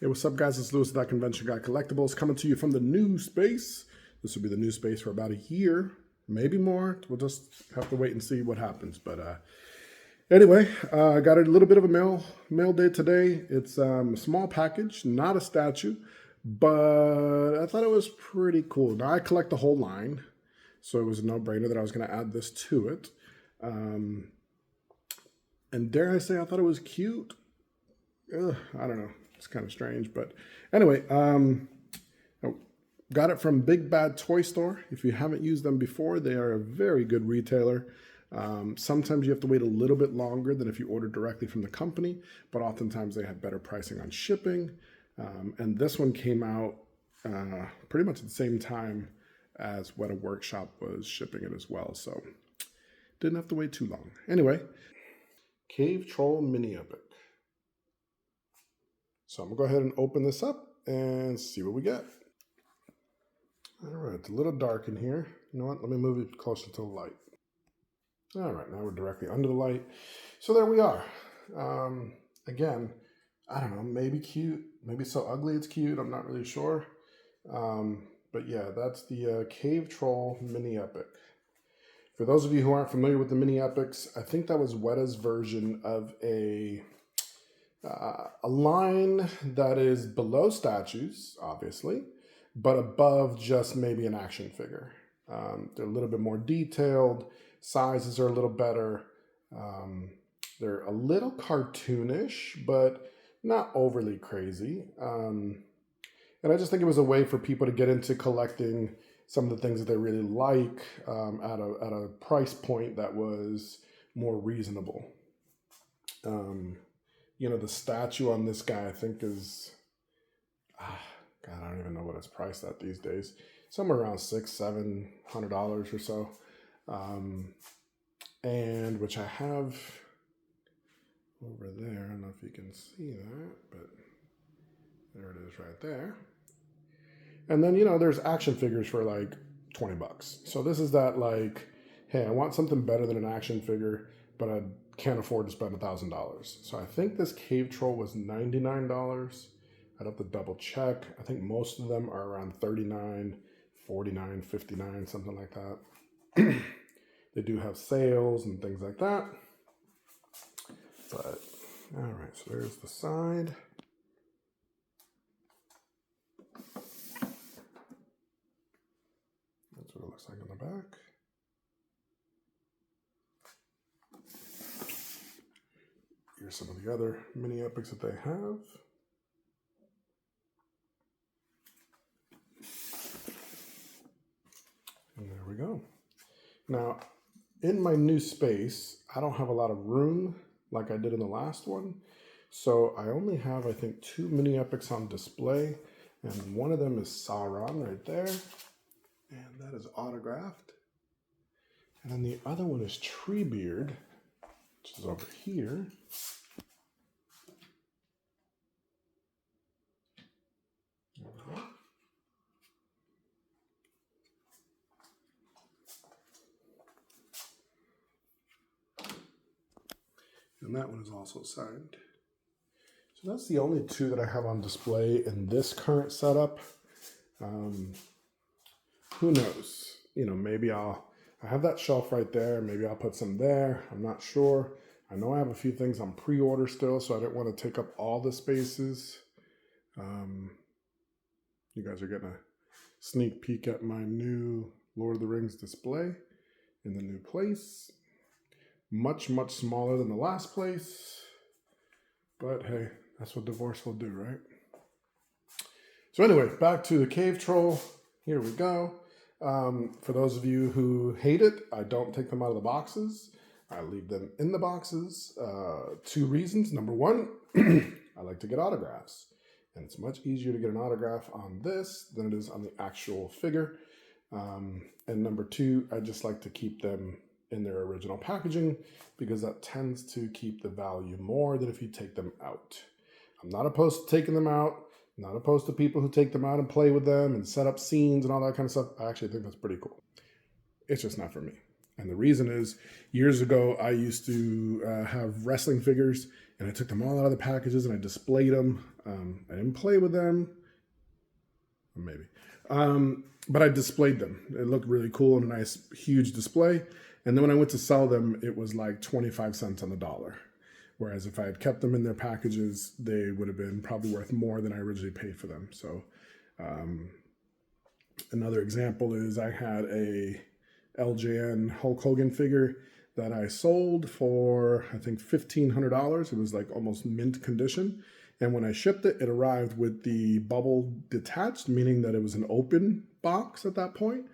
Hey, what's up, guys? It's Lewis at That Convention Guy Collectibles coming to you from the new space. This will be the new space for about a year, maybe more. We'll just have to wait and see what happens. But anyway, I got a little bit of a mail day today. It's a small package, not a statue, but I thought it was pretty cool. Now, I collect the whole line, so it was a no-brainer that I was going to add this to it. And dare I say, I thought it was cute. I don't know. It's kind of strange, but anyway, I got it from Big Bad Toy Store. If you haven't used them before, they are a very good retailer. Sometimes you have to wait a little bit longer than if you order directly from the company, but oftentimes they have better pricing on shipping. And this one came out pretty much at the same time as Weta Workshop was shipping it as well, so didn't have to wait too long. Anyway, Cave Troll Mini Epic. So I'm gonna go ahead and open this up and see what we get. All right, it's a little dark in here. You know what, let me move it closer to the light. All right, now we're directly under the light. So there we are. Again, I don't know, maybe cute, maybe so ugly it's cute, I'm not really sure. But yeah, that's the Cave Troll Mini Epic. For those of you who aren't familiar with the Mini Epics, I think that was Weta's version of a line that is below statues, obviously, but above just maybe an action figure. They're a little bit more detailed, sizes are a little better. They're a little cartoonish, but not overly crazy. And I just think it was a way for people to get into collecting some of the things that they really like at a price point that was more reasonable. You know, the statue on this guy, I think is, God, I don't even know what it's priced at these days. Somewhere around $600-700 or so. And which I have over there. I don't know if you can see that, but there it is right there. And then, you know, there's action figures for like $20. So this is that like, hey, I want something better than an action figure, but I can't afford to spend $1,000. So I think this Cave Troll was $99. I'd have to double check. I think most of them are around $39, $49, $59, something like that. They do have sales and things like that. But, all right, so there's the side. That's what it looks like on the back. Here's some of the other mini epics that they have. And there we go. Now, in my new space, I don't have a lot of room like I did in the last one. So I only have, I think, 2 mini epics on display. And one of them is Sauron right there. And that is autographed. And then the other one is Treebeard, which is over here. And that one is also signed. So that's the only 2 that I have on display in this current setup. Who knows? You know, maybe I have that shelf right there. Maybe I'll put some there. I'm not sure. I know I have a few things on pre-order still, so I didn't want to take up all the spaces. You guys are getting a sneak peek at my new Lord of the Rings display in the new place. Much, much smaller than the last place. But hey, that's what divorce will do, right? So anyway, back to the Cave Troll. Here we go. For those of you who hate it, I don't take them out of the boxes. I leave them in the boxes. 2 reasons. Number 1, I like to get autographs. And it's much easier to get an autograph on this than it is on the actual figure. And number 2, I just like to keep them in their original packaging because that tends to keep the value more than if you take them out. I'm not opposed to taking them out. I'm not opposed to people who take them out and play with them and set up scenes and all that kind of stuff. I actually think that's pretty cool. It's just not for me. And the reason is, years ago, I used to have wrestling figures, and I took them all out of the packages and I displayed them. I didn't play with them, maybe, but I displayed them. It looked really cool in a nice, huge display. And then when I went to sell them, it was like 25 cents on the dollar. Whereas if I had kept them in their packages, they would have been probably worth more than I originally paid for them. So another example is I had a LJN Hulk Hogan figure that I sold for, I think, $1,500. It was like almost mint condition. And when I shipped it, it arrived with the bubble detached, meaning that it was an open box at that point.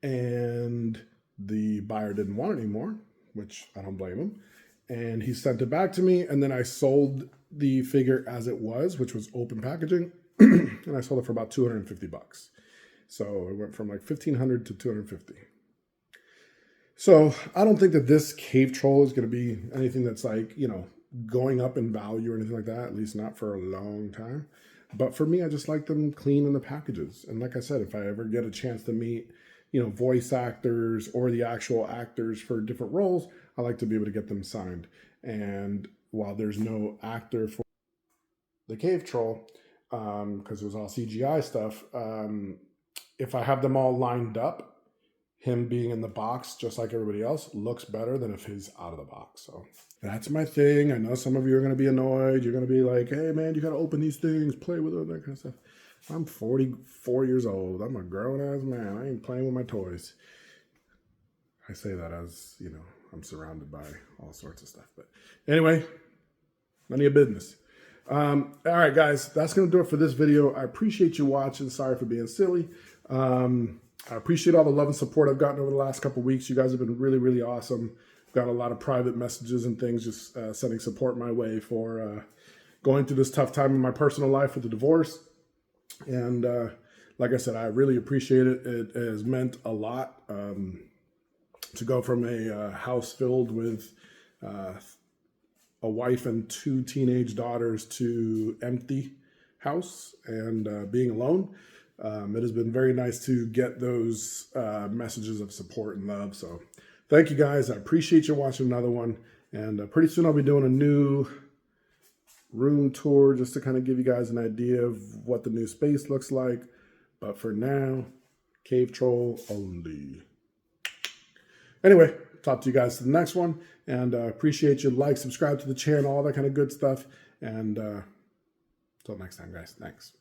And the buyer didn't want it anymore, which I don't blame him. And he sent it back to me. And then I sold the figure as it was, which was open packaging. And I sold it for about $250. So it went from like $1,500 to $250. So I don't think that this cave troll is going to be anything that's like, you know, going up in value or anything like that, at least not for a long time. But for me, I just like them clean in the packages. And like I said, if I ever get a chance to meet, you know, voice actors or the actual actors for different roles, I like to be able to get them signed. And while there's no actor for the cave troll, because it was all CGI stuff, if I have them all lined up, him being in the box just like everybody else looks better than if he's out of the box. So that's my thing. I know some of you are going to be annoyed. You're going to be like, hey, man, you got to open these things, play with them, that kind of stuff. I'm 44 years old. I'm a grown-ass man. I ain't playing with my toys. I say that as, you know, I'm surrounded by all sorts of stuff. But anyway, none of your business. All right, guys, that's going to do it for this video. I appreciate you watching. Sorry for being silly. I appreciate all the love and support I've gotten over the last couple of weeks. You guys have been really, really awesome. Got a lot of private messages and things just sending support my way for going through this tough time in my personal life with the divorce. And like I said, I really appreciate it. It has meant a lot to go from a house filled with a wife and 2 teenage daughters to empty house and being alone. It has been very nice to get those messages of support and love. So thank you guys. I appreciate you watching another one. And pretty soon I'll be doing a new room tour just to kind of give you guys an idea of what the new space looks like. But for now, cave troll only. Anyway, talk to you guys to the next one. And appreciate you. Like, subscribe to the channel, all that kind of good stuff. And until next time, guys. Thanks.